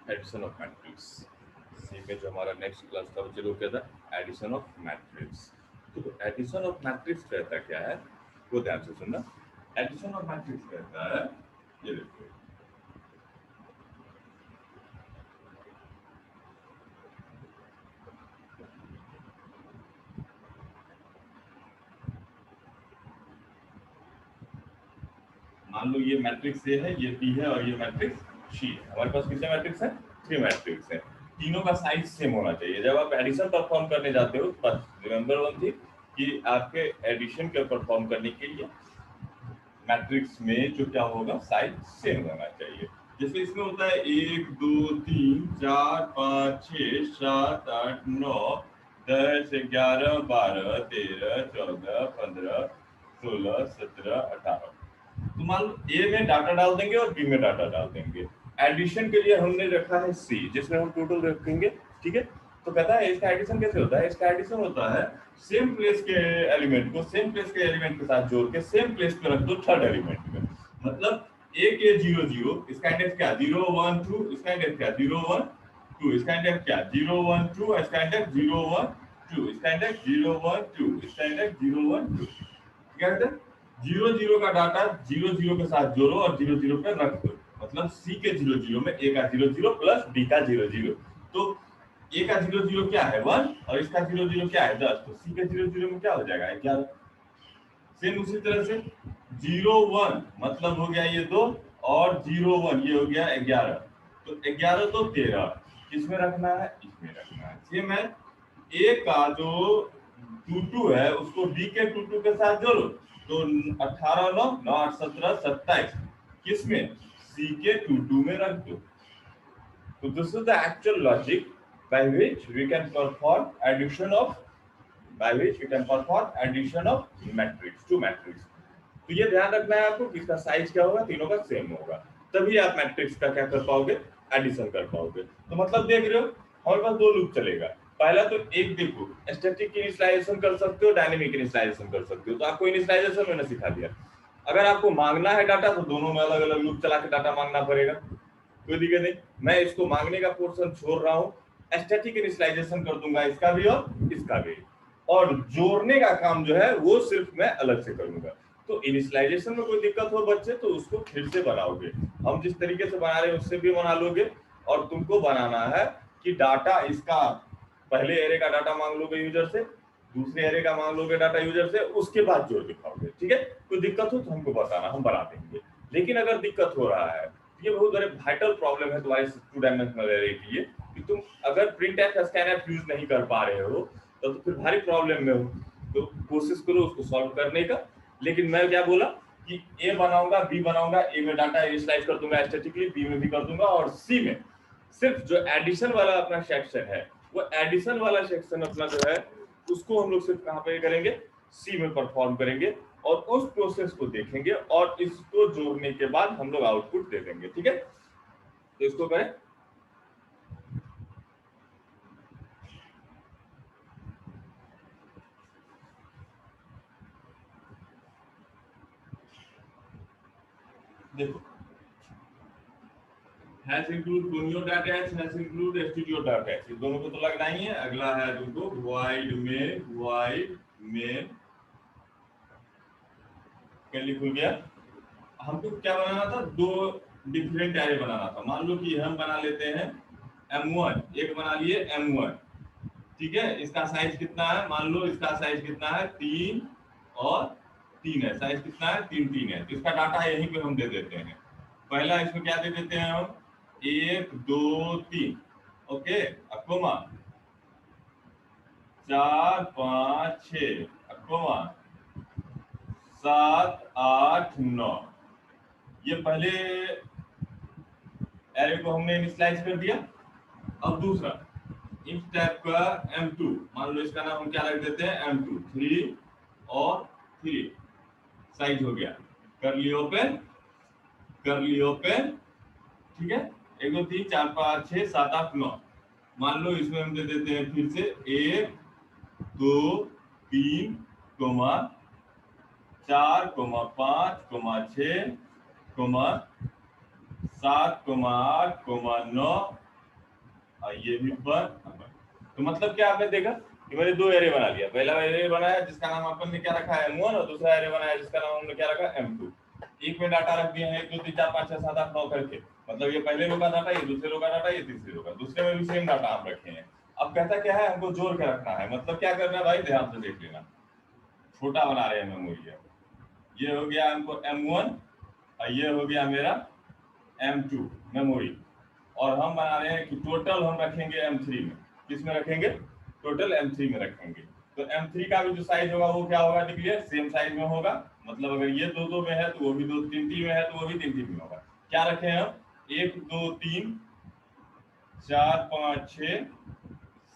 Addition of matrix. सी में जो हमारा नेक्स्ट क्लास था वो चलो क्या था, एडिशन ऑफ मैट्रिक्स। तो एडिशन ऑफ मैट्रिक्स कहता क्या है वो ध्यान से सुनना। एडिशन ऑफ मैट्रिक्स कहता है, ये देखो, मान लो ये मैट्रिक्स ए है, ये बी है और ये मैट्रिक्स सी है। हमारे पास कितने मैट्रिक्स है? 3 मैट्रिक्स है। तीनों का साइज सेम होना चाहिए। जब आप एडिशन परफॉर्म करने जाते हो तो बस रिमेंबर वन थिंग कि आपके एडिशन के परफॉर्म करने के लिए मैट्रिक्स में जो क्या होगा, साइज सेम होना चाहिए। जैसे इसमें होता है 1 2 3 4 5 6 7 8 9 10 11 12 13 14 15 16 17 18। तो मान लो ए में डाटा डाल देंगे और बी में डाटा डाल देंगे। एडिशन के लिए हमने रखा है सी, जिसमें हम टोटल रखेंगे। ठीक है, तो कहता है इसका एडिशन कैसे होता है? इसका एडिशन होता है सेम प्लेस के एलिमेंट को सेम प्लेस के एलिमेंट के साथ जोड़ के सेम प्लेस पे रख दो थर्ड एलिमेंट में। मतलब ए के 0 0, इसका इंडेक्स क्या 0 1 2, इसका इंडेक्स क्या 0 1 2, इसका इंडेक्स क्या 0 1 2, इसका इंडेक्स 0 1 2, इसका इंडेक्स 0 1 2, इसका इंडेक्स 0 1 2। क्या कहते हैं? 0 0 का डाटा 0 0 के साथ जोड़ो और 0 0 पे रख दो। मतलब सी के 0 0 में ए का 0 0 प्लस बी का 0 0। तो ए का 0 0 क्या है 1 और इसका 0 0 क्या है 10। तो सी के 0 0 में क्या हो जाएगा 11। सेम उसी तरह से 0 1 मतलब हो गया ये 2 और 0 1 ये हो गया 11। तो 11 तो 13 किसमें रखना है? इसमें रखना है। सेम है ए का जो 2 2 है उसको बी के 2 2 के साथ जोड़ो तो 18 9 9 8 17 27 किसमें? सी के 2 2 में रख दो। So this is the actual logic by which we can perform addition of matrix to matrix। तो ये ध्यान रखना है आपको कि इसका साइज क्या होगा, तीनों का सेम होगा, तभी आप मैट्रिक्स का क्या कर पाओगे, एडिशन कर पाओगे। तो मतलब देख रहे हो हमारे पास दो लूप चलेगा। पहला तो एक देखो, स्टैटिक इनिशियलाइजेशन कर सकते हो, डायनेमिक इनिशियलाइजेशन कर सकते हो। तो आपको इनिशियलाइजेशन मैंने सिखा दिया। अगर आपको मांगना है डाटा तो दोनों में अलग अलग लूप चला के डाटा मांगना पड़ेगा, कोई दिक्कत नहीं। मैं इसको मांगने का पोर्शन छोड़ रहा हूँ, स्टैटिक इनिशियलाइजेशन कर दूंगा इसका भी और इसका भी, और जोड़ने का काम जो है वो सिर्फ मैं अलग से करूंगा। तो इनिशियलाइजेशन में कोई दिक्कत हो बच्चे तो उसको फिर से बनाओगे, हम जिस तरीके से बना रहे हैं उससे भी बना लोगे। और तुमको बनाना है कि डाटा इसका पहले एरे का डाटा मांग लोगे यूजर से, दूसरे एरे का मांग लोगे डाटा यूजर से, उसके बाद जोड़ दिखाओगे। ठीक है, कोई दिक्कत हो तो हमको बताना, हम बना देंगे। लेकिन अगर दिक्कत हो रहा है, ये बहुत बड़े वाइटल प्रॉब्लम है तुम्हारे 2 डायमेंशनल एरे के लिए कि तुम अगर प्रिंटफ स्कैनफ यूज नहीं कर पा रहे हो तो फिर भारी प्रॉब्लम में हो। तो कोशिश करो उसको सॉल्व करने का। लेकिन मैं क्या बोला कि ए बनाऊंगा बी बनाऊंगा, ए में डाटा इनिशियलाइज कर दूंगा स्टैटिकली, बी में भी कर दूंगा, और सी में सिर्फ जो एडिशन वाला अपना सेक्शन है वो एडिशन वाला सेक्शन अपना जो है उसको हम लोग सिर्फ कहां पे करेंगे, सी में परफॉर्म करेंगे और उस प्रोसेस को देखेंगे और इसको जोड़ने के बाद हम लोग आउटपुट दे देंगे। ठीक है, तो इसको करें। देखो, हैश इंक्लूड डोमियो data hash, hash include studio data hash, दोनों को तो लगना ही है। अगला है तुमको void main कैसे खुल गया। हमको क्या बनाना था, दो डिफरेंट एरे बनाना था। मान लो कि हम बना लेते हैं m1, एक बना लिए m1। ठीक है, इसका साइज कितना है, मान लो इसका साइज कितना है 3 और 3 है, साइज कितना है 3 3 है। तो इसका डाटा यहीं पे हम दे देते हैं। पहला इसमें क्या दे देते हैं हम 1 2 3, ओके, अकोमा 4 5 6, अकोमा 7 8 9। ये पहले एरे को हमने इनिशियलाइज कर दिया। अब दूसरा इस टाइप का m2, मान लो इसका नाम हम क्या रख देते हैं m2, 3 और 3, साइज हो गया, कर लियो ओपन, कर लियो ओपन। ठीक है, 1 2 3 4 5 6 7 8 9। मान लो इसमें हम दे देते हैं फिर से 1 2 3 comma 4 comma 5 comma 6 comma 7 comma 8 comma 9 और ये भी 1। तो मतलब क्या आपने देखा कि मैंने दो एरे बना लिया। पहला एरे बनाया जिसका नाम अपन ने क्या रखा है M1, और दूसरा एरे बनाया जिसका नाम हमने क्या रखा M2। एक में डाटा रख दिए हैं 1 2 3 4 5 6 7 8 9 करके, मतलब ये पहले रो का डाटा, ये दूसरे रो का डाटा, ये तीसरे रो का, दूसरे में भी सेम डाटा आप रखे हैं। अब कहता क्या है, हमको जोड़ के रखना है। मतलब क्या करना है भाई, ध्यान से देख लेना। छोटा बना रहे हैं मेमोरी। ये हो गया हमको M1 और ये हो गया मेरा M2 मेमोरी, और हम बना रहे हैं कि टोटल हम रखेंगे M3 में। किस में रखेंगे? टोटल M3 में रखेंगे। तो M3 का भी जो साइज होगा वो क्या होगा, डिक्लेयर सेम साइज में होगा। मतलब अगर ये 2 2 में है तो वो भी 2 3 3 में है तो वो भी 3 3 में होगा। क्या रखें हम? 1 2 3 4 5 6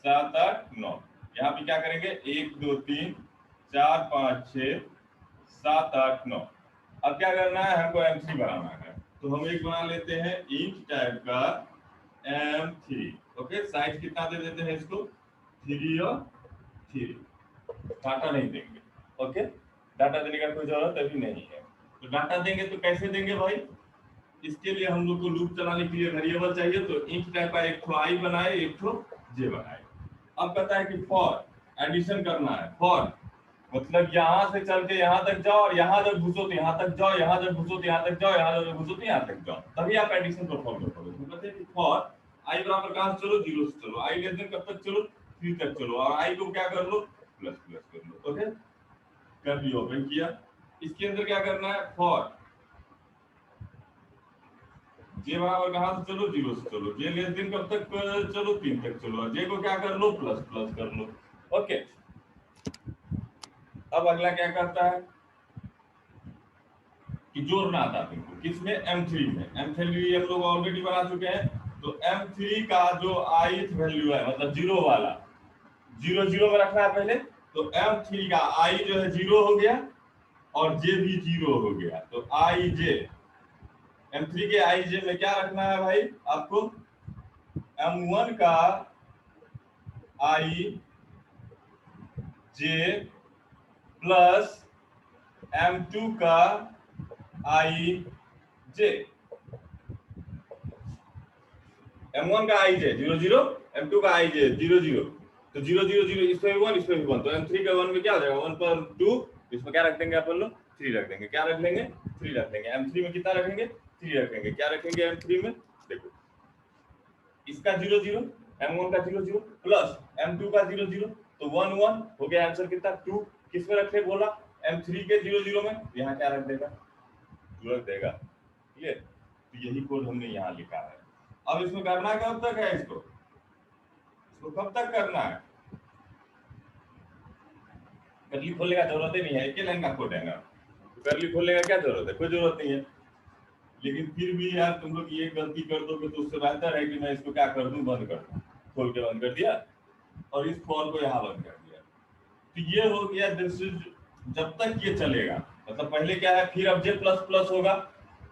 7 8 9। यहाँ पे क्या करेंगे? 1 2 3 4 5 6 7 8 9। अब क्या करना है, हमको M3 बनाना है। तो हम एक बना लेते हैं इंट टाइप का M3। ओके, साइज कितना दे देते हैं इसको? 3 और 3। डाटा नहीं देंगे। ओके, डाटा देने का कोई जरूरत अभी नहीं है। तो डाटा देंगे तो कैसे देंगे भाई? इसके लिए हम लोग को लूप चलाने के लिए वेरिएबल चाहिए। तो इंट टाइप का एक ठो i बनाए, एक ठो j बनाए। अब कहता है कि फॉर एडिशन करना है। फॉर मतलब यहाँ से चल के यहाँ तक जाओ, और यहाँ जब घुसो तो यहाँ तक जाओ, यहाँ जब घुसो तो यहाँ तक जाओ, यहाँ जब घुसो तो यहाँ तक जाओ, तभी आप एडिशन परफॉर्म कर पाओगे। तो कहते हैं कि फॉर i बराबर कहाँ से चलो? 0 से चलो। i लेस देन कब तक चलो? 3 तक चलो। और i को क्या कर लो? प्लस प्लस कर लो। ओके, कर लिया, ओपन किया। इसके अंदर क्या करना है? फॉर j बराबर कहाँ से चलो? 0 से चलो। j लेस देन कब तक चलो? 3 तक चलो। और j को क्या कर लो? प्लस प्लस कर लो। ओके, अब अगला क्या करता है कि जोड़ना आता है तुमको। किसमें? M3 में। M3 हम लोग ऑलरेडी बना चुके हैं। तो M3 का जो ith वैल्यू है, मतलब 0 वाला, 0 0 में रखना है पहले। तो M3 का i जो है 0 हो गया, और j भी 0 हो गया। तो ij M3 के ij में क्या रखना है भाई आपको? M1 का i j प्लस M2 का i j। M1 का i j 0 0, M2 का i j 0 0। तो 0 0 0, इसमें भी 1, इसमें भी 1। तो M3 का 1 में क्या हो जाएगा? 1 पर 2, इसमें क्या रख देंगे अपन लोग? 3 रख देंगे। क्या रख देंगे? 3 रख देंगे। M3 में कितना रखेंगे? 3 रखेंगे। क्या रखेंगे M3 में? देखो, इसका 0 0, M1 का 0 0 प्लस M2 का 0 0, तो 1 1 हो गया। आंसर कितना? 2। किस में रखे बोला? M3 के 0 0 में। यहाँ क्या रख देगा? 2 रख देगा। ठीक है, तो यही कोड हमने यहाँ लिखा है। अब इसमें करना कब तक है? इसको कब तक करना है? करली खोलने का जरूरत ही नहीं है, एक ही लाइन का कोड है ना। तो करली खोलने का क्या जरूरत है? कोई जरूरत नहीं है। लेकिन फिर भी यार तुम लोग ये गलती कर दोगे तो उससे बेहतर है कि मैं इसको क्या कर दूं, बंद कर दूं। खोल के बंद कर दिया और इस फॉर को यहाँ बंद कर दिया। तो ये हो गया दिस इज, जब तक ये चलेगा। मतलब पहले क्या है, फिर अब जे प्लस प्लस होगा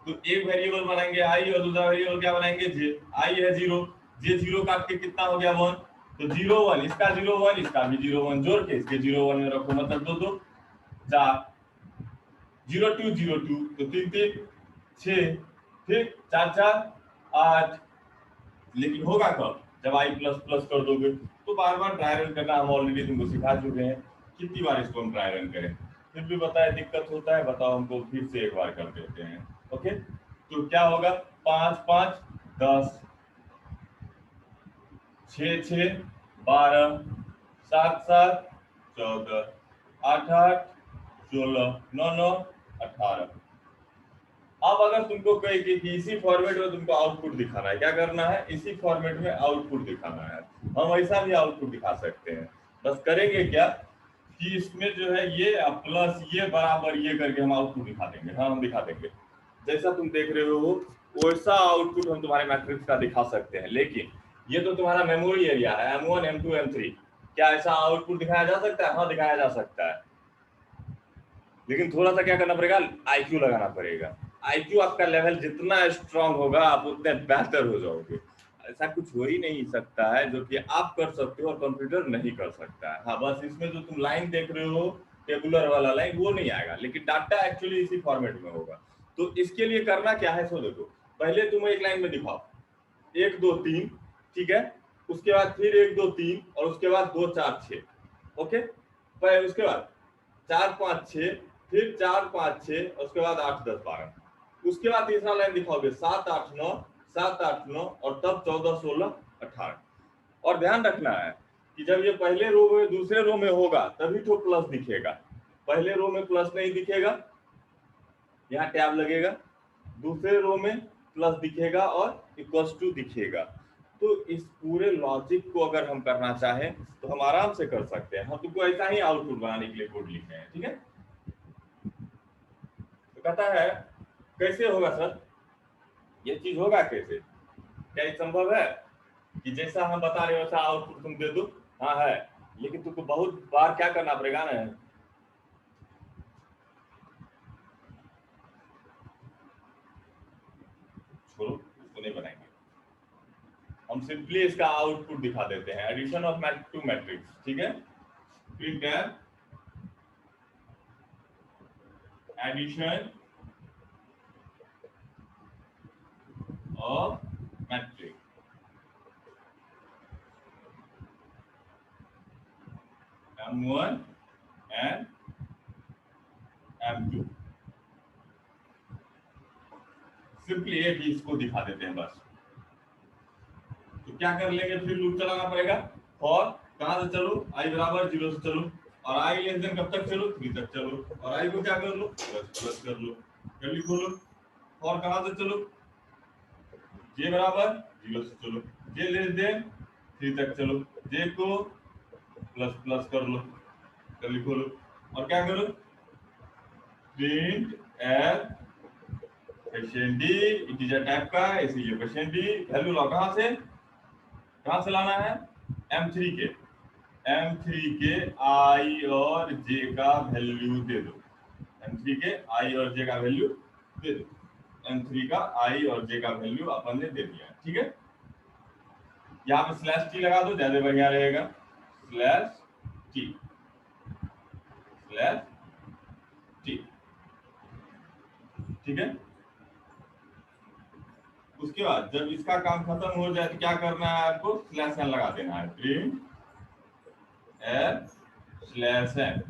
तो एक वेरिएबल बनाएंगे i और दूसरा वेरिएबल क्या बनाएंगे? j। i है 0, j 0 काट के कितना हो गया? 1। तो 0 1, इसका 0 1, इसका भी 0 1 जोड़ के इसके 0 1 में रखो, मतलब 2 2 4 0 2 0 2, तो 3 3 6, फिर 4 4 8। लेकिन होगा कब? जब i प्लस प्लस कर दोगे। तो बार बार ट्राई रन करना हम ऑलरेडी तुमको सिखा चुके हैं। कितनी बार इसको हम ट्राई रन करें? फिर भी बताए दिक्कत होता है, बताओ हमको, फिर से एक बार कर देते हैं। ओके, तो क्या होगा? 5 5 10, 6 6 12, 7 7 14, 8 8 16, 9 9 18। अब अगर तुमको कहे कि इसी फॉर्मेट में तुमको आउटपुट दिखाना है, क्या करना है? इसी फॉर्मेट में आउटपुट दिखाना है। हम ऐसा भी आउटपुट दिखा सकते हैं। बस करेंगे क्या कि इसमें जो है ये प्लस ये बराबर ये करके हम आउटपुट दिखा देंगे। हाँ, हम दिखा देंगे। जैसा तुम देख रहे हो वैसा आउटपुट हम तुम्हारे मैट्रिक्स का दिखा सकते हैं। लेकिन ये तो तुम्हारा मेमोरी एरिया है, M1 M2 M3। क्या ऐसा आउटपुट दिखाया जा सकता है? हाँ, दिखाया जा सकता है। लेकिन थोड़ा सा क्या करना पड़ेगा? IQ लगाना पड़ेगा। IQ आपका लेवल जितना स्ट्रांग होगा आप उतने बेहतर हो जाओगे। ऐसा कुछ हो ही नहीं सकता है जो कि आप कर सकते हो और कंप्यूटर नहीं कर सकता है। हाँ, बस इसमें जो तुम लाइन देख रहे हो टेबुलर वाला लाइन, वो नहीं आएगा, लेकिन डाटा एक्चुअली इसी फॉर्मेट में होगा। तो इसके लिए करना क्या है? सो देखो, पहले तुम एक लाइन में दिखाओ 1 2 3, ठीक है। उसके बाद फिर 1 2 3 और उसके बाद 2 4 6। ओके, पर उसके बाद 4 5 6, फिर 4 5 6, उसके बाद 8 10 12। उसके बाद तीसरा लाइन दिखाओगे 7 8 9, 7 8 9 और तब 14 16 18। और ध्यान रखना है कि जब ये पहले रो में दूसरे रो में होगा तभी तो प्लस दिखेगा। पहले रो में प्लस नहीं दिखेगा, यहाँ टैब लगेगा, दूसरे रो में प्लस दिखेगा और इक्वल्स टू दिखेगा। तो इस पूरे लॉजिक को अगर हम करना चाहें तो हम आराम से कर सकते हैं। हम तुमको ऐसा ही आउटपुट बनाने के लिए कोड लिखे हैं, ठीक है। तो कहता है कैसे होगा सर, ये चीज होगा कैसे, क्या ये संभव है कि जैसा हम बता रहे हो वैसा आउटपुट तुम दे दो? हाँ है, लेकिन तुमको बहुत बार क्या करना पड़ेगा ना, छोड़ो उसको नहीं बनाएंगे, हम सिंपली इसका आउटपुट दिखा देते हैं। एडिशन ऑफ टू मैट्रिक्स, ठीक है। Print addition of matrix M1 and M2, simply एक ही इसको दिखा देते हैं बस। तो क्या कर लेंगे, फिर लूप चलाना पड़ेगा। और कहां से चलो, i बराबर 0 से चलो, और i लेस देन कब तक चलो, 3 तक चलो, और i को क्या कर लो, प्लस कर लो, कर लिखो लो। और कहां से चलो, j बराबर 0 से चलो, j लेस देन 3 तक चलो, j को प्लस कर लो, कर लिखो लो। और क्या करो, print F question D, integer type का इसीलिए क्वेश्चन डी, वैल्यू लो कहां से लाना है, M3 के i और j का वैल्यू दे दो, M3 के i और j का वैल्यू दे दो। M3 का i और j का वैल्यू अपन ने दे दिया, ठीक है। यहाँ पे स्लैश टी लगा दो, ज्यादा बढ़िया रहेगा, स्लैश टी, स्लैश टी, ठीक है। उसके बाद जब इसका काम खत्म हो जाए तो क्या करना है आपको, स्लैश एन लगा देना है, print F slash N.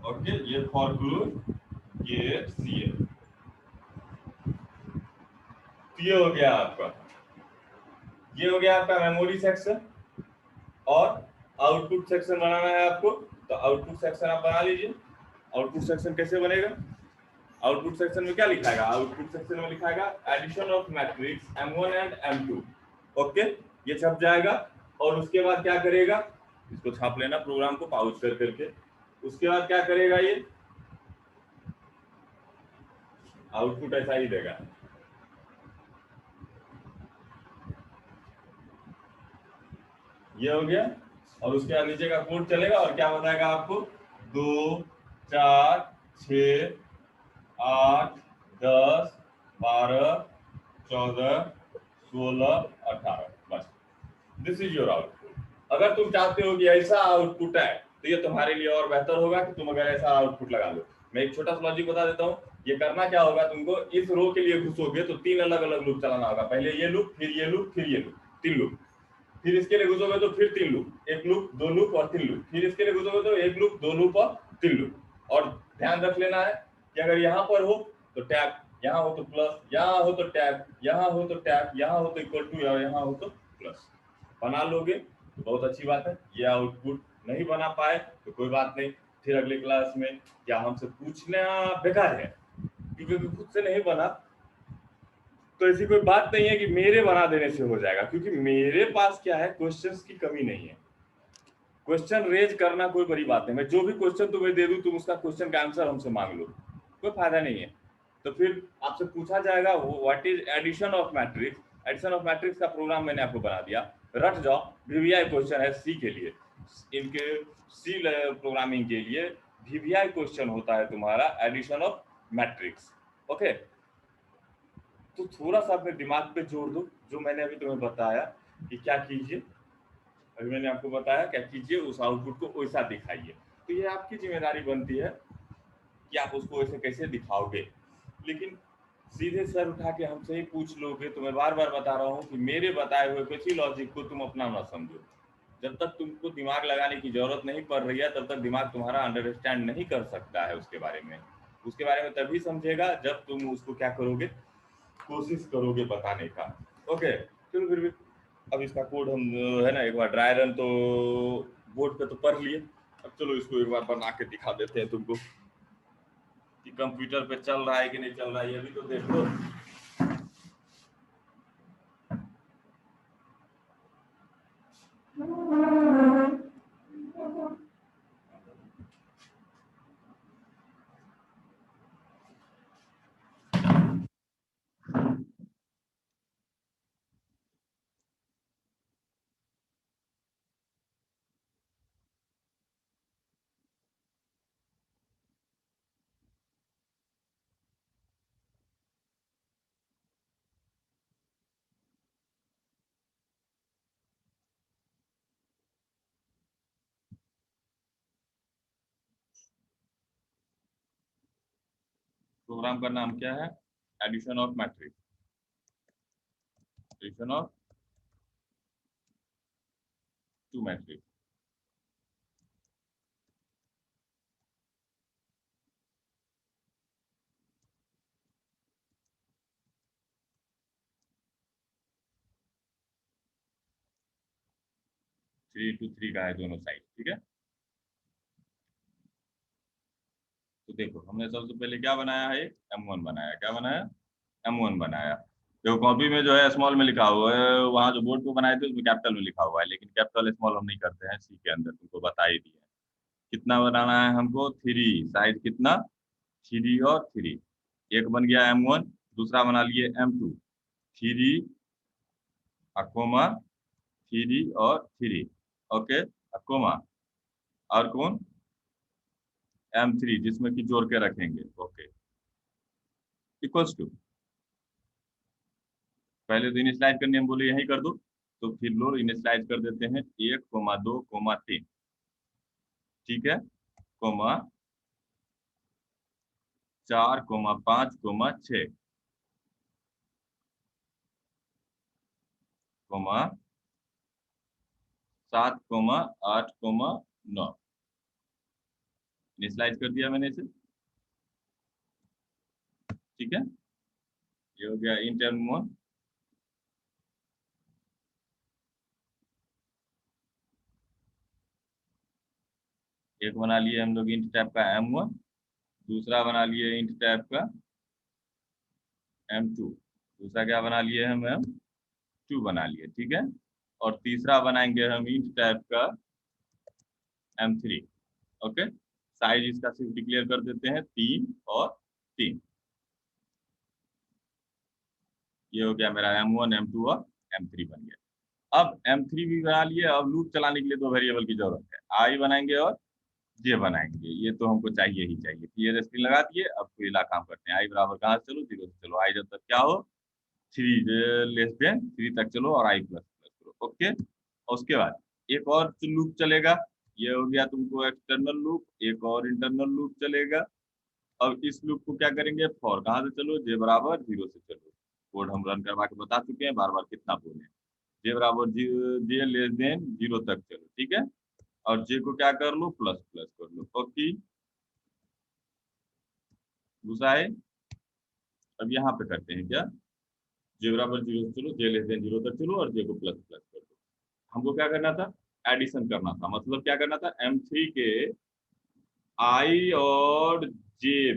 Okay, ये फॉर ग्रुप गेट सीएल, ये हो गया आपका, ये हो गया आपका मेमोरी सेक्शन। और आउटपुट सेक्शन बनाना है आपको, तो आउटपुट सेक्शन आप बना लीजिए। आउटपुट सेक्शन कैसे बनेगा, आउटपुट सेक्शन में क्या लिखाएगा, आउटपुट सेक्शन में लिखाएगा addition of matrix M1 and M2। Okay, ये छप जाएगा। और उसके बाद क्या करेगा, इसको छाप लेना प्रोग्राम को पाउच कर करके। उसके बाद क्या करेगा, ये आउटपुट ऐसा ही देगा, ये हो गया। और उसके बाद नीचे का कोड चलेगा और क्या बताएगा आपको, 2 4 6 8 10 12 14 16 18, बस दिस इज योर आउटपुट। अगर तुम चाहते हो कि ऐसा आउटपुट है तो ये तुम्हारे लिए और बेहतर होगा कि तुम अगर ऐसा आउटपुट लगा लो। मैं एक छोटा सा लॉजिक बता देता हूँ। ये करना क्या होगा, तुमको इस रो के लिए घुसोगे तो 3 अलग अलग लूप चलाना होगा, पहले ये लूप, फिर ये लूप, फिर ये लूप, 3 लूप। फिर इसके लिए घुसोगे तो फिर 3 लूप, 1 लूप 2 लूप और 3 लूप। फिर इसके लिए घुसोगे तो 1 लूप 2 लूप और 3 लूप। और ध्यान रख लेना है कि अगर यहाँ पर हो तो टैब, यहाँ हो तो प्लस, यहाँ हो तो टैब, यहाँ हो तो टैब, यहाँ हो तो इक्वल टू, यहाँ हो तो प्लस। बना लोगे तो बहुत अच्छी बात है। ये आउटपुट नहीं बना पाए तो कोई बात नहीं, फिर अगले क्लास में क्या हमसे पूछना बेकार है, क्योंकि खुद से नहीं बना तो ऐसी कोई बात नहीं है कि मेरे बना देने से हो जाएगा, क्योंकि मेरे पास क्या है, क्वेश्चंस की कमी नहीं है। क्वेश्चन रेज करना कोई बड़ी बात नहीं, मैं जो भी क्वेश्चन तुम्हें दे दूं तुम उसका क्वेश्चन का आंसर हमसे मांग लो, कोई फायदा नहीं है। तो फिर आपसे पूछा जाएगा what is addition of matrix. Addition of matrix का प्रोग्राम मैंने आपको बना दिया, रट जाओ। वीवीआई क्वेश्चन है सी के लिए, इनके सी प्रोग्रामिंग के लिए वीवीआई क्वेश्चन होता है तुम्हारा एडिशन ऑफ मैट्रिक्स। ओके, तो थोड़ा सा अपने दिमाग पे जोड़ दो जो मैंने अभी तुम्हें बताया कि क्या कीजिए। अभी मैंने आपको बताया क्या कीजिए, उस आउटपुट को वैसा दिखाइए। तो ये आपकी जिम्मेदारी बनती है कि आप उसको वैसे कैसे दिखाओगे। लेकिन सीधे सर उठा के हमसे ही पूछ लोगे तो मैं बार बार बता रहा हूँ कि मेरे बताए हुए किसी लॉजिक को तुम अपना ना समझो। जब तक तुमको दिमाग लगाने की जरूरत नहीं पड़ रही है तब तक दिमाग तुम्हारा अंडरस्टैंड नहीं कर सकता है उसके बारे में। उसके बारे में तभी समझेगा जब तुम उसको क्या करोगे, कोशिश करोगे बताने का। ओके, चलो फिर भी अब इसका कोड हम है ना एक बार ड्राई रन तो बोर्ड पे तो पढ़ लिए। अब चलो इसको एक बार बना के दिखा देते हैं तुमको कि कंप्यूटर पे चल रहा है कि नहीं चल रहा है, ये भी तो देख लो। प्रोग्राम का नाम क्या है? Addition of matrix, addition of two matrix. 3 into 3 का है दोनों साइड, ठीक है। तो देखो हमने सबसे पहले क्या बनाया है, M1 बनाया। क्या बनाया? M1 बनाया। जो कॉपी में जो है स्मॉल में लिखा हुआ है, वहाँ जो बोर्ड पे बनाए थे उसमें कैपिटल में लिखा हुआ है, लेकिन कैपिटल स्मॉल हम नहीं करते हैं, सी के अंदर तुमको बता ही दिया। कितना बनाना है हमको? 3। साइज कितना? 3 और 3। एक बन गया M1, दूसरा बना लिए M2। 3 अकोमा 3 और 3। ओके, अकोमा और कौन? M3 जिसमें कि जोड़ के रखेंगे। ओके, इक्वल्स टू, पहले तो इनिशियलाइज करने हम बोले यही कर दो, तो फिर लो इनिशियलाइज कर देते हैं 1, 2, 3, ठीक है, कोमा 4, 5, 6, कोमा 7, 8, 9। इनिशियलाइज कर दिया मैंने इसे, ठीक है। ये हो गया इंट M1। एक बना लिए हम लोग इंट टाइप का M1, दूसरा बना लिए इंट टाइप का M2, दूसरा क्या बना लिए हम M2 बना लिए, ठीक है। और तीसरा बनाएंगे हम इंट टाइप का M3। ओके, साइज इसका सिर्फ डिक्लेयर कर देते हैं 3 और 3। ये हो गया मेरा M1, M2 और M3 बन गया। अब M3 भी बना लिए। अब लूप चलाने के लिए दो वेरिएबल की जरूरत है, आई बनाएंगे और जे बनाएंगे। ये तो हमको चाहिए ही चाहिए। ये स्क्रीन लगा दिए। अब पहला काम करते हैं, आई बराबर कहाँ से चलो? 0 से चलो। आई जब तक क्या हो? 3 <3 तक चलो और आई प्लस प्लस करो। ओके, और उसके बाद एक और लूप चलेगा। ये हो गया तुमको एक्सटर्नल लूप। एक और इंटरनल लूप चलेगा। अब इस लूप को क्या करेंगे? फॉर कहाँ से चलो? जे बराबर 0 से चलो। कोड हम रन करवा के बता चुके हैं, बार बार कितना बोले। जे बराबर जे लेस देन 0 तक चलो, ठीक है। और जे को क्या कर लो? प्लस प्लस कर लो। ओके, घुसाए। अब यहाँ पे करते हैं क्या? जे बराबर 0 से चलो, जे लेस देन 0 तक चलो और जे को प्लस प्लस कर दो। हमको क्या करना था? एडिशन करना था। मतलब क्या करना था? M3 के आई और जे,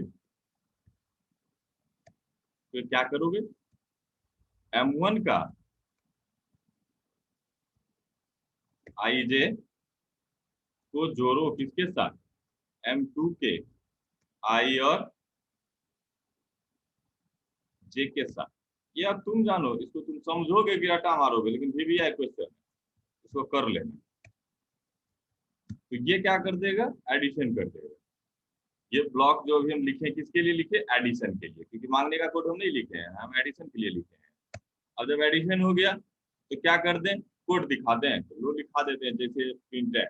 तो क्या करोगे? M1 का आई जे को जोड़ो किसके साथ? M2 के आई और जे के साथ। ये अब तुम जानो, इसको तुम समझोगे कि रटा मारोगे, लेकिन फिर भी है क्वेश्चन, इसको कर लेना। तो ये क्या कर देगा? एडिशन कर देगा। ये ब्लॉक जो अभी हम लिखे किसके लिए लिखे? एडिशन के लिए, क्योंकि मांगने का कोड हम नहीं लिखे हैं, हम एडिशन के लिए लिखे हैं। अब जब एडिशन हो गया तो क्या कर दें? कोड दिखा दें, तो लो लिखा देते हैं, जैसे प्रिंट है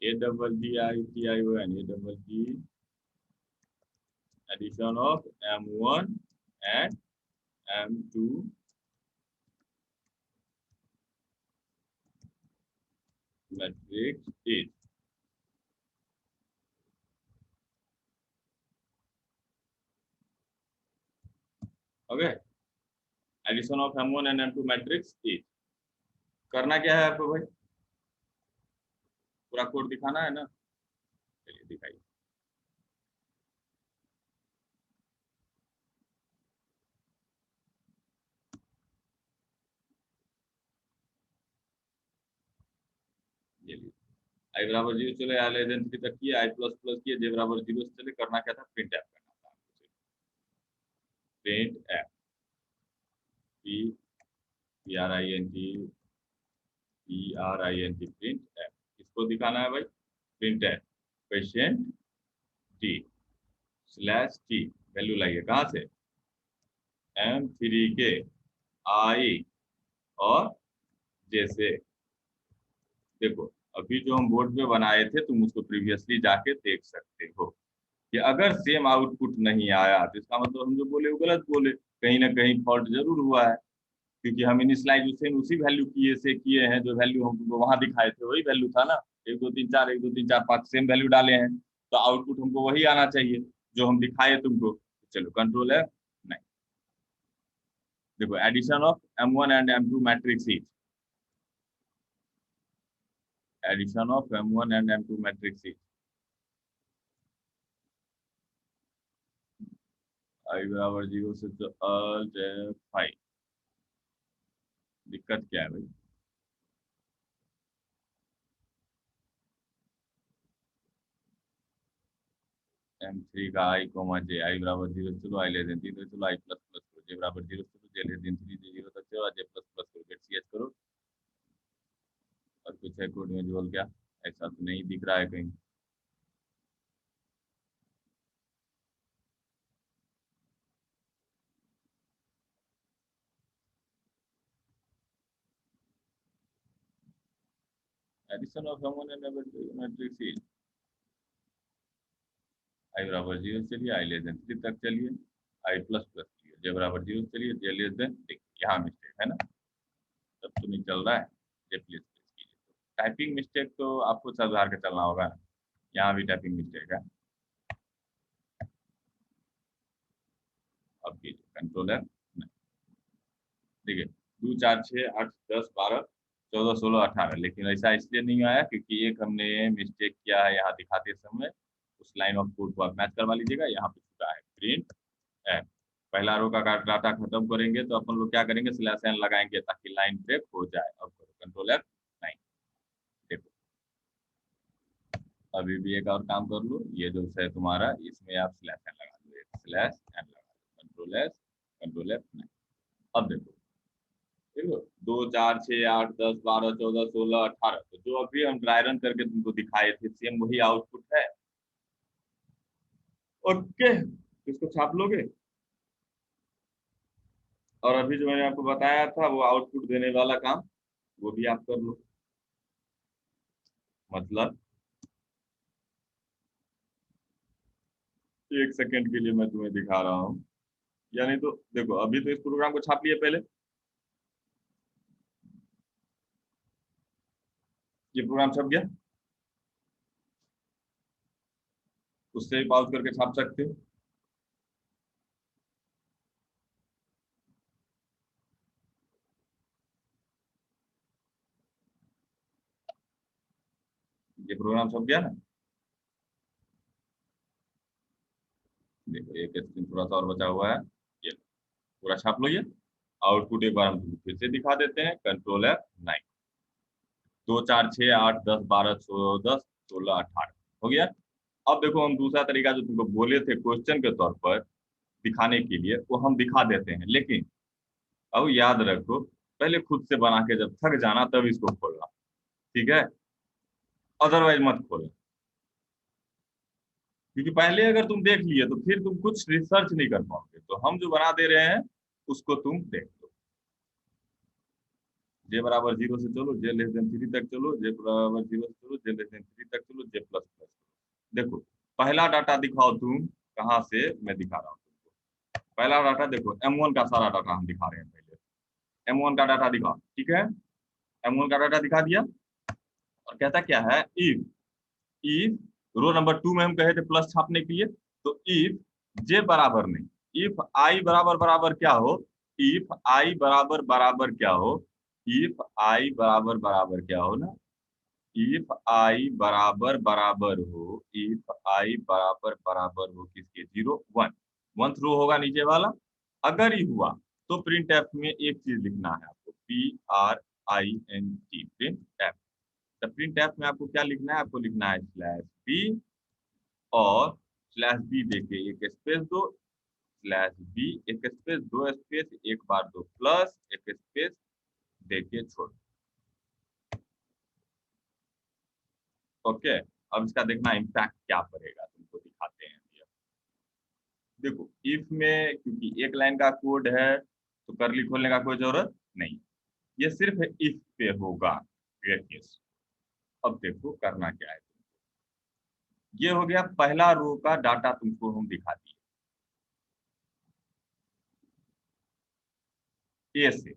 ADDITION, ADDITION addition of M1 and M2 matrix is okay. Addition of M1 and M2 matrix is, करना क्या है आपको भाई, पूरा कोड दिखाना है ना, चलिए दिखाइए। आई बराबर 0 चले, आई लेस देन 3 तक किए, आई प्लस प्लस किए, जे बराबर 0 से चले, करना क्या था, प्रिंट एफ करना था। Print F, P P R I N T, P R I N T, print F. किसको दिखाना है भाई, print F percent T slash T, value लाइए कहाँ से, M3 के आई और जैसे, देखो अभी जो हम बोर्ड पे बनाए थे तुम उसको प्रीवियसली जाके देख सकते हो कि अगर सेम आउटपुट नहीं आया तो इसका मतलब हम जो बोले वो गलत बोले, कहीं ना कहीं फॉल्ट जरूर हुआ है, क्योंकि हम इनिशियलाइजेशन उसी वैल्यू किए से किए हैं, जो वैल्यू हमको वहां दिखाए थे वही वैल्यू था ना, 1 2 3 4 1 2 3 4 5 सेम वैल्यू डाले हैं, तो आउटपुट हमको वही आना चाहिए जो हम दिखाए तुमको। चलो कंट्रोल है नहीं, देखो addition of M1 and M2 matrix is, addition of M1 and M2 matrix is I बराबर 0 से तो अल्ट F5। दिक्कत क्या है भाई, M3 का आई कोमा जे, आई बराबर 0 चलो, आई लेस देन 3 चलो, आई प्लस प्लस करो, जे बराबर 0 चलो, जे लेस देन 3 जे 0 तक चलो, जे प्लस प्लस करो, गेट सी एच करो, और कुछ है कोड में जो क्या, ऐसा तो नहीं दिख रहा है कहीं। Addition of M1 and M2 matrix is, I बराबर 0 चलिए, आई लेस देन 3 तक चलिए, आई प्लस प्लस चलिए, जे बराबर 0 चलिए, जे लेस देन, देखिए यहाँ मिस्टेक है ना, तब तो नहीं चल रहा है, जे प्लस प्लस कीजिए, टाइपिंग मिस्टेक तो आपको सुधार के चलना होगा ना, यहाँ भी टाइपिंग मिस्टेक है। अब कीजिए कंट्रोल है, देखिए 2 4 6 8 10 12 14 16 18, लेकिन ऐसा इसलिए नहीं आया क्योंकि एक हमने मिस्टेक किया है यहाँ दिखाते समय, उस लाइन ऑफ कोड को आप मैच करवा लीजिएगा, यहाँ पे छुटा है प्रिंट है, पहला रो का डाटा खत्म करेंगे तो अपन लोग क्या करेंगे, स्लैश एन लगाएंगे ताकि लाइन ब्रेक हो जाए। अब करो कंट्रोल F9, देखो अभी भी एक और काम कर लो, ये जो है तुम्हारा इसमें आप स्लैश एन लगा दो, स्लैश एन लगा दो, कंट्रोल F9। अब देखो, देखो 2 4 6 8 10 12 14 16 18, तो जो अभी हम ड्राई रन करके तुमको दिखाए थे सेम वही आउटपुट है। ओके, इसको छाप लोगे, और अभी जो मैंने आपको बताया था वो आउटपुट देने वाला काम वो भी आप कर लो, मतलब 1 सेकंड के लिए मैं तुम्हें दिखा रहा हूँ, यानी तो देखो अभी तो इस प्रोग्राम को छाप लिए पहले, ये प्रोग्राम छप गया, उससे भी पॉज करके छाप सकते हो। ये प्रोग्राम छप गया ना, देखो एक स्क्रीन थोड़ा सा और बचा हुआ है, ये पूरा छाप लो, ये आउटपुट एक बार हम फिर से दिखा देते हैं, कंट्रोल F9, 2 4 6 8 10 12 14 16 18 हो गया। अब देखो हम दूसरा तरीका जो तुमको बोले थे क्वेश्चन के तौर पर दिखाने के लिए वो हम दिखा देते हैं, लेकिन अब याद रखो पहले खुद से बना के जब थक जाना तब इसको खोलना, ठीक है, अदरवाइज मत खोलना, क्योंकि पहले अगर तुम देख लिए तो फिर तुम कुछ रिसर्च नहीं कर पाओगे, तो हम जो बना दे रहे हैं उसको तुम देख लो। जे बराबर 0 से चलो, जे लेस देन 3 तक चलो, जे बराबर 0 से चलो, जे लेस देन 3 तक चलो, जे प्लस प्लस, देखो पहला डाटा दिखाओ तुम, कहाँ से मैं दिखा रहा हूँ तुमको। पहला डाटा देखो, M1 का सारा डाटा हम दिखा रहे हैं। पहले M1 का डाटा दिखा, ठीक है, M1 का डाटा दिखा दिया और कहता क्या है, इफ रो नंबर 2 में हम कहे थे प्लस छापने के लिए, तो इफ जे बराबर नहीं, इफ आई बराबर बराबर क्या हो, इफ आई बराबर बराबर क्या हो, इफ आई बराबर बराबर क्या हो ना, इफ आई बराबर बराबर हो, इफ आई बराबर बराबर हो किसके, 0 1, 1th रो होगा नीचे वाला। अगर ही हुआ तो प्रिंट एफ में एक चीज लिखना है आपको, PRINT, प्रिंट एफ। तो प्रिंट एफ में आपको क्या लिखना है, आपको लिखना है /b और /b देके एक स्पेस दो, /b एक स्पेस, दो स्पेस, एक बार दो प्लस, एक स्पेस देके छोड़। ओके, अब इसका देखना इम्पैक्ट क्या पड़ेगा, तुमको दिखाते हैं। देखो इफ में क्योंकि एक लाइन का कोड है तो करली खोलने का कोई जरूरत नहीं, ये सिर्फ इफ पे होगा रेयर केस। अब देखो करना क्या है, ये हो गया पहला रो का डाटा तुमको हम दिखा दिए ए से।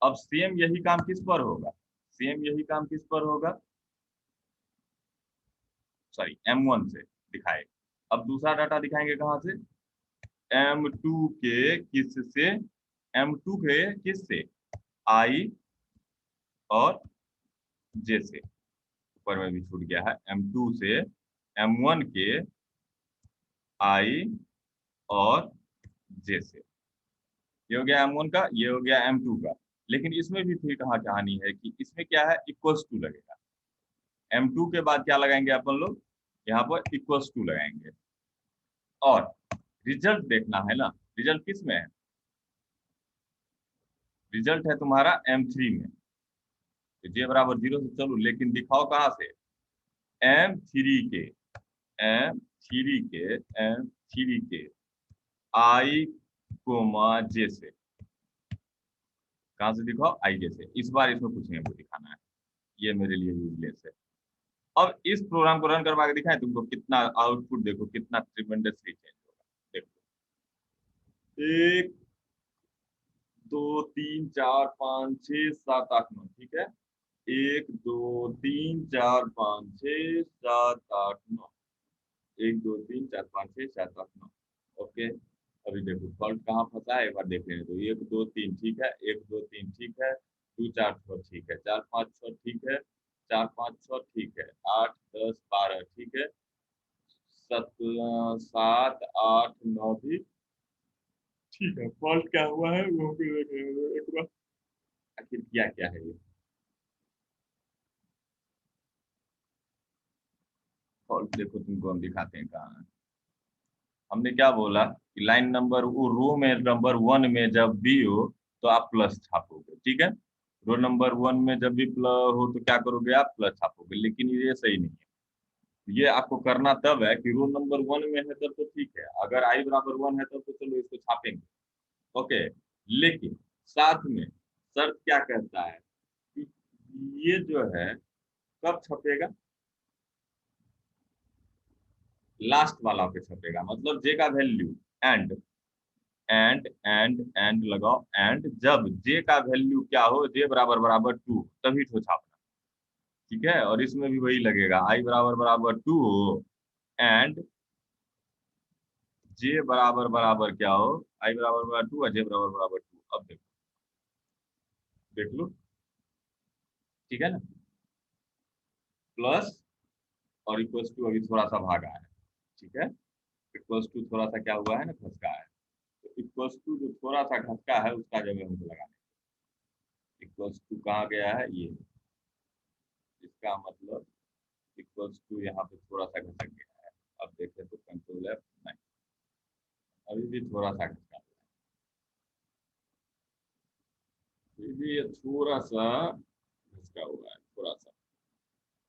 अब सेम यही काम किस पर होगा, सेम यही काम किस पर होगा, सॉरी M1 से दिखाए। अब दूसरा डाटा दिखाएंगे कहां से, M2 के किस से, M2 के किस से, आई और जे से, ऊपर में भी छूट गया है, M2 से M1 के आई और जे से। ये हो गया M1 का, ये हो गया M2 का। लेकिन इसमें भी फिर कहाँ कहानी है कि इसमें क्या है, इक्वल्स टू लगेगा। M2 के बाद क्या लगाएंगे अपन लोग, यहाँ पर इक्वल्स टू लगाएंगे। और रिजल्ट देखना है ना, रिजल्ट किस में है, रिजल्ट है तुम्हारा M3 में। तो जे बराबर 0 से चलो, लेकिन दिखाओ कहाँ से, M3 के, M3 के, M3 के आई कोमा जे से। कहां से दिखाओ, आई जे से। इस बार इसमें कुछ नहीं हमको दिखाना है, ये मेरे लिए यूजलेस है। अब इस प्रोग्राम को रन करवा के दिखाएं तुमको, कितना आउटपुट देखो, कितना ट्रिमेंडसली चेंज होगा। देखो 1 2 3 4 5 6 7 8 9, ठीक है, 1 2 3 4 5 6 7 8 9, 1 2 3 4 5 6 7 8 9। ओके, अभी देखो फॉल्ट कहाँ फंसा है, एक बार देख लेंगे। तो 1 2 3 ठीक है, 1 2 3 ठीक है, 2 4 6 ठीक है, 4 5 6 ठीक है, 4 5 6 ठीक है, 8 10 12 ठीक है, 7 8 9 भी ठीक है। फॉल्ट क्या हुआ है वो भी देख लेंगे एक बार, आखिर क्या क्या है ये फॉल्ट। देखो तुमको हम दिखाते हैं कहाँ है। हमने क्या बोला कि लाइन नंबर वो रो में नंबर 1 में जब भी हो तो आप प्लस छापोगे, ठीक है, रो नंबर 1 में जब भी प्लस हो तो क्या करोगे, आप प्लस छापोगे। लेकिन ये सही नहीं है, ये आपको करना तब है कि रो नंबर 1 में है तब तो ठीक है, अगर आई बराबर 1 है तब तो चलो इसको छापेंगे। ओके, लेकिन साथ में शर्त क्या कहता है कि ये जो है कब छपेगा, लास्ट वाला पे छपेगा। मतलब जे का वैल्यू एंड एंड लगाओ, एंड जब जे का वैल्यू क्या हो, जे बराबर बराबर 2, तभी तो छापना, ठीक है। और इसमें भी वही लगेगा, आई बराबर बराबर 2 हो एंड जे बराबर बराबर क्या हो, आई बराबर बराबर 2 और जे बराबर बराबर 2। अब देखो, देख लो, ठीक है ना, प्लस और इक्वल्स टू अभी थोड़ा सा भागा है, ठीक है, इक्वल्स टू थोड़ा सा क्या हुआ है ना, घसका है। तो इक्वल्स टू जो थोड़ा सा घसका है उसका जगह हमको लगाना है। इक्वल्स टू कहाँ गया है, ये, इसका मतलब इक्वल्स टू यहाँ पे थोड़ा सा घसक गया है। अब देखें तो कंट्रोल F, नहीं, अभी भी थोड़ा सा घसका, फिर भी ये थोड़ा सा घसका हुआ है, थोड़ा सा,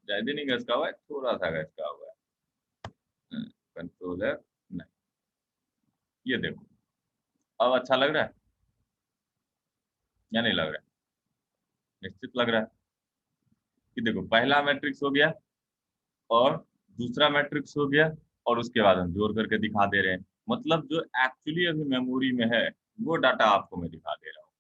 ज्यादा नहीं घसका हुआ है, थोड़ा सा घसका हुआ है। कंट्रोल F, नहीं, ये देखो अब अच्छा लग रहा है या नहीं लग रहा है, निश्चित लग रहा है कि देखो पहला मैट्रिक्स हो गया और दूसरा मैट्रिक्स हो गया, और उसके बाद हम जोड़ करके दिखा दे रहे हैं। मतलब जो एक्चुअली अभी मेमोरी में है वो डाटा आपको मैं दिखा दे रहा हूँ।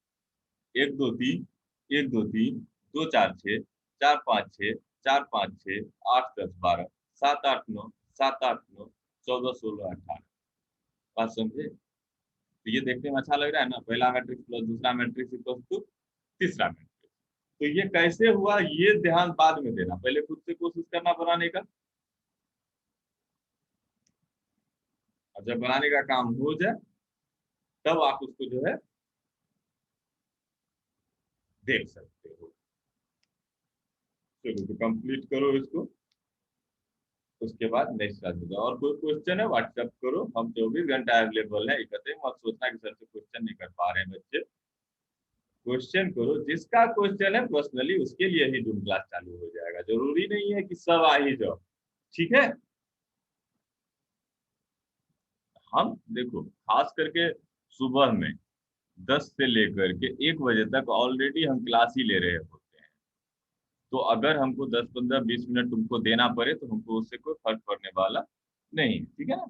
1 2 3 1 2 3 2 4 6 4 5 6 4 5 6 8 10 12 7 8 9 7 8 9 14 16 18। बात समझे? तो ये देखने में अच्छा लग रहा है ना, पहला मैट्रिक्स प्लस दूसरा मैट्रिक्स इक्वल टू तीसरा मैट्रिक्स। तो ये कैसे हुआ ये ध्यान बाद में देना, पहले खुद से कोशिश करना बनाने का, और जब बनाने का काम हो जाए तब आप उसको जो है देख सकते हो। चलो तो कंप्लीट करो इसको, उसके बाद नेक्स्ट क्लास में जाओ। और कोई क्वेश्चन है व्हाट्सएप करो, हम 24 घंटा अवेलेबल है। इकते मत सोचना कि सर से क्वेश्चन नहीं कर पा रहे हैं बच्चे, क्वेश्चन करो, जिसका क्वेश्चन है पर्सनली उसके लिए ही जूम क्लास चालू हो जाएगा, जरूरी नहीं है कि सब आ ही जाओ, ठीक है। हम देखो खास करके सुबह में 10 से लेकर के 1 बजे तक ऑलरेडी हम क्लास ही ले रहे होते हैं। तो अगर हमको 10 15 20 मिनट तुमको देना पड़े तो हमको उससे कोई फर्क पड़ने वाला नहीं, ठीक है ना।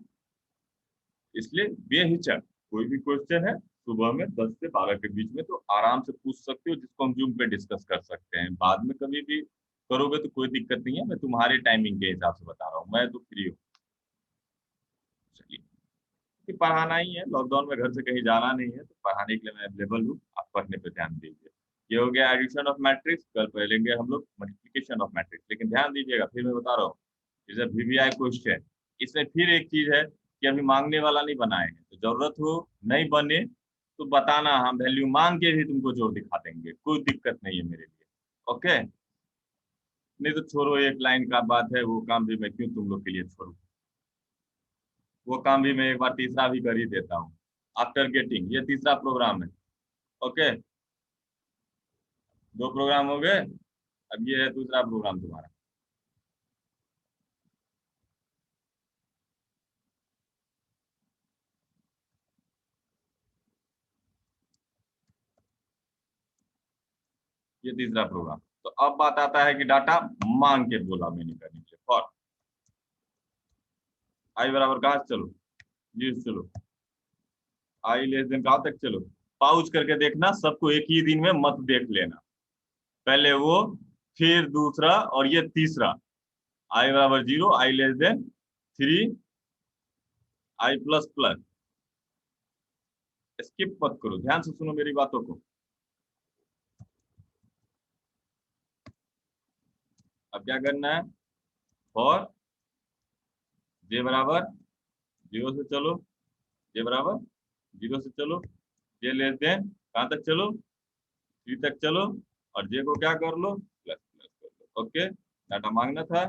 इसलिए बेहिचक कोई भी क्वेश्चन है सुबह में 10 से 12 के बीच में तो आराम से पूछ सकते हो, जिसको हम जूम पे डिस्कस कर सकते हैं। बाद में कभी भी करोगे तो कोई दिक्कत नहीं है, मैं तुम्हारे टाइमिंग के हिसाब से बता रहा हूँ, मैं तो फ्री हूँ। चलिए, कि पढ़ाना ही है, लॉकडाउन में घर से कहीं जाना नहीं है, तो पढ़ाने के लिए मैं अवेलेबल हूँ, आप पढ़ने पे ध्यान दीजिए। ये हो गया एडिशन ऑफ मैट्रिक्स, कल पढ़ेंगे हम लोग मल्टीप्लिकेशन ऑफ मैट्रिक्स। लेकिन ध्यान दीजिएगा, फिर मैं बता रहा हूँ, इज अ वीवीआई क्वेश्चन। इसमें फिर एक चीज है कि अभी मांगने वाला नहीं बनाए हैं, तो जरूरत हो नहीं बने तो बताना, हम वैल्यू मांग के भी तुमको जोड़ दिखा देंगे, कोई दिक्कत नहीं है मेरे लिए, ओके। नहीं तो छोड़ो, एक लाइन का बात है, वो काम भी मैं क्यों तुम लोग के लिए छोड़ू, वो काम भी मैं एक बार तीसरा भी कर ही देता हूँ। आफ्टर गेटिंग, ये तीसरा प्रोग्राम है, ओके। 2 प्रोग्राम हो गए, अब ये है दूसरा प्रोग्राम तुम्हारा। ये तीसरा प्रोग्राम। तो अब बात आता है कि डाटा मांग के बोला मैंने करने के लिए, फॉर आई बराबर कहाँ से चलो जी, चलो आई लेस देन कहाँ तक चलो, पाउच करके देखना, सबको एक ही दिन में मत देख लेना, पहले वो फिर दूसरा और ये तीसरा। आई बराबर 0, आई लेस देन 3, आई प्लस प्लस। स्किप मत करो, ध्यान से सुनो मेरी बातों को। अब क्या करना है, फॉर जे बराबर 0 से चलो, जे बराबर 0 से चलो, जे लेस देन कहाँ तक चलो, 3 तक चलो, और जे को क्या कर लो, प्लस प्लस कर लो, ओके। डाटा मांगना था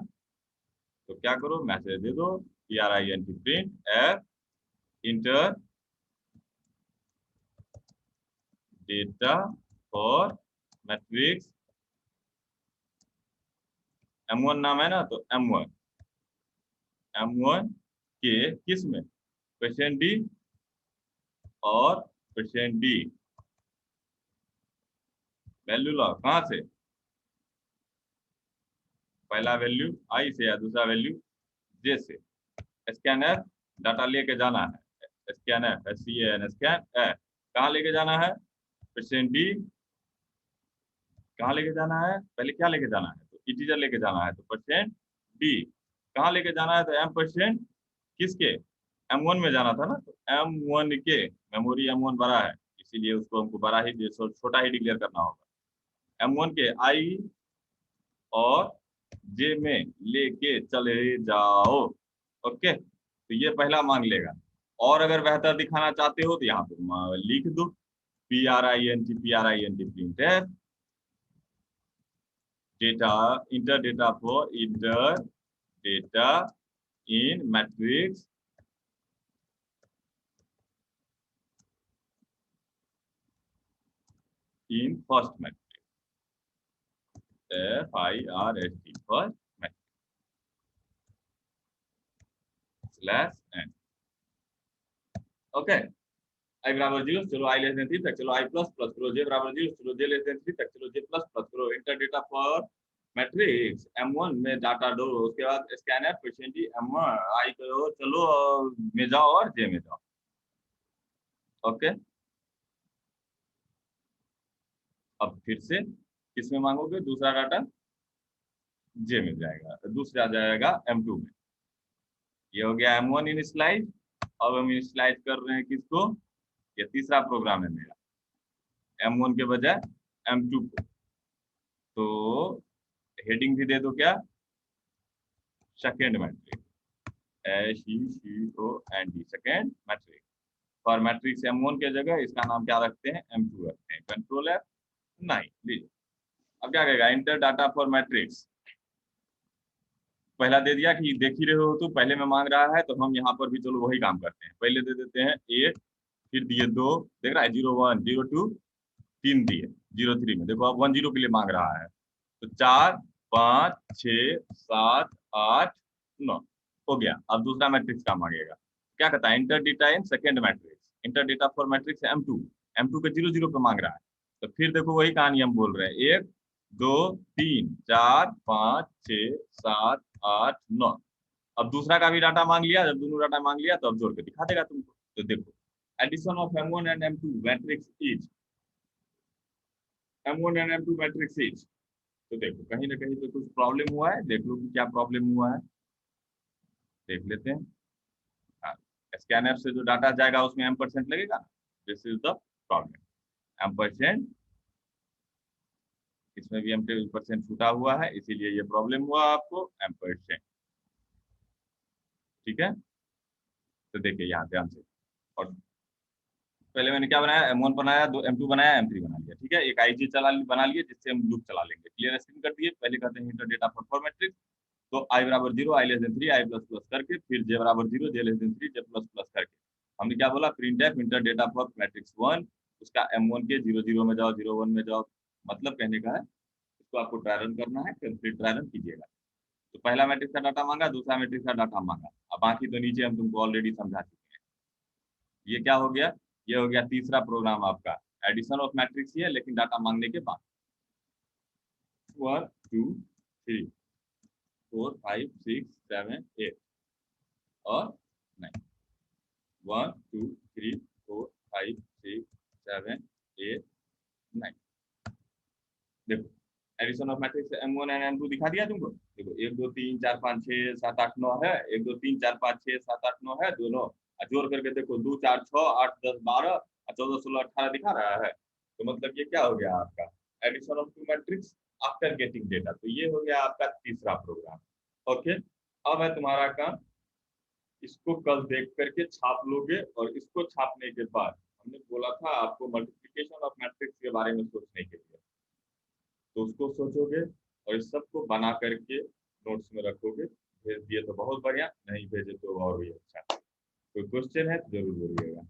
तो क्या करो, मैसेज दे दो, PRINT print F inter data for matrix M1 नाम है ना, तो M1 के किस में, पेशेंट डी और पेशेंट डी, वैल्यू लो कहाँ से, पहला वैल्यू आई से या दूसरा वैल्यू जे से। स्कैनर डाटा लेके जाना है, स्कैनर SCAN स्कैन कहाँ लेके जाना है, पेशेंट डी कहाँ लेके जाना है, पहले क्या लेके जाना है, तो इंटीजर लेके जाना है, तो परसेंट डी कहाँ लेके जाना है, तो M% किसके, M1 में जाना था ना, तो M1 के, मेमोरी M1 बड़ा है इसीलिए उसको हमको बड़ा ही छोटा ही डिक्लेयर करना होगा। M1 के आई और जे में लेके चले जाओ, ओके। तो ये पहला मांग लेगा, और अगर बेहतर दिखाना चाहते हो तो यहाँ पे लिख दो PRINT प्रिंट है data, enter data for enter data in matrix in first matrix, FIRST first matrix slash N, okay. I बराबर 0 चलो आई लेस देन 3 तक चलो, आई प्लस प्लस करो, जे बराबर 0 चलो जे लेस देन 3 तक चलो, जे प्लस प्लस करो, inter data for matrix M1 में डाटा दो, उसके बाद स्कैनर परसेंटेज M1 आई करो, चलो में जाओ और जे में जाओ। ओके, अब फिर से किसमें मांगोगे दूसरा डाटा? जे में जाएगा, दूसरा जाएगा M2 में। ये हो गया M1 इनिशियलाइज। अब हम इनिशियलाइज कर रहे हैं किसको? ये तीसरा प्रोग्राम है मेरा, M1 के बजाय M2 को। तो हेडिंग भी दे दो क्या? Second matrix, SECOND, second matrix. For matrix M1 के जगह इसका नाम क्या रखते हैं? M2 रखते हैं। कंट्रोल F9 लीजिए। अब क्या कहेगा? Inter data for matrix. पहला दे दिया कि देख ही रहे हो तो पहले में मांग रहा है, तो हम यहाँ पर भी चलो वही काम करते हैं। पहले दे देते हैं 8, फिर दिए 2, देख रहा है 01, 02, 3 दिए, 03 में देखो अब 10 के लिए मांग रहा है। तो 4, 5, 6, 7, 8, 9 हो गया। अब दूसरा मैट्रिक्स का मांगेगा, क्या कहता है? Inter data in second matrix. Inter data for matrix M2 के 00 पे मांग रहा है। तो फिर देखो वही कहानी हम बोल रहे हैं, 1, 2, 3, 4, 5, 6, 7, 8, 9। अब दूसरा का भी डाटा मांग लिया। जब दोनों डाटा मांग लिया तो अब जोड़ के दिखा देगा तुमको। तो देखो, addition of M1 and M2 matrix is, M1 and M2 matrix is. तो देखो कहीं ना कहीं तो कुछ प्रॉब्लम हुआ है, देख लो कि क्या प्रॉब्लम हुआ है, देख लेते हैं। स्कैनर से जो डाटा जाएगा उसमें M% लगेगा। This is the problem. M%, इसमें भी M% छूटा हुआ है, इसीलिए ये प्रॉब्लम हुआ आपको। M%, ठीक है। तो देखिए यहाँ ध्यान से, और पहले मैंने क्या बनाया? M1 बनाया, दो M2 बनाया, M3 बना लिया, ठीक है। एक IG बना लिए जिससे हम लूप चला लेंगे। क्लियर स्क्रीन कर दिए। पहले कहते हैं इंटर डेटा फॉर मैट्रिक्स, तो I बराबर 0, I less than 3, I plus plus करके, फिर J बराबर 0, J less than 3, J plus plus करके हमने क्या बोला? Print F inter data for matrix 1, उसका M1 के 00 में जाओ, 01 में जाओ। मतलब कहने का है इसको आपको ट्राई रन करना है, फिर ट्राई रन कीजिएगा। तो पहला मैट्रिक्स का डाटा मांगा, दूसरा मैट्रिक्स का डाटा मांगा। अब बाकी तो नीचे हम तुमको ऑलरेडी समझा चुके हैं। ये क्या हो गया? ये हो गया तीसरा प्रोग्राम आपका। एडिशन ऑफ मैट्रिक्स ही है, लेकिन डाटा मांगने के बाद 1, 2, 3, 4, 5, 6, 7, 8 और 9। 1, 2, 3, 4, 5, 6, 7, 8, 9। देखो addition of matrix M1 and M2 दिखा दिया तुमको। देखो 1, 2, 3, 4, 5, 6, 7, 8, 9 है। 1, 2, 3, 4, 5, 6, 7, 8, 9 है दोनों। जोड़ करके देखो 2, 4, 6, 8, 10, 12, 14, 16, 18 दिखा रहा है। तो मतलब ये क्या हो गया आपका? Addition of two matrix after getting data. तो ये हो गया आपका तीसरा प्रोग्राम। ओके, अब है तुम्हारा काम, इसको कल देख करके छाप लोगे, और इसको छापने के बाद हमने बोला था आपको मल्टीप्लिकेशन ऑफ मैट्रिक्स के बारे में सोचने के लिए, तो उसको सोचोगे और इस सबको बना करके नोट्स में रखोगे। भेज दिए तो बहुत बढ़िया, नहीं भेजे तो और भी अच्छा। कोई क्वेश्चन है तो जरूर बोलिएगा।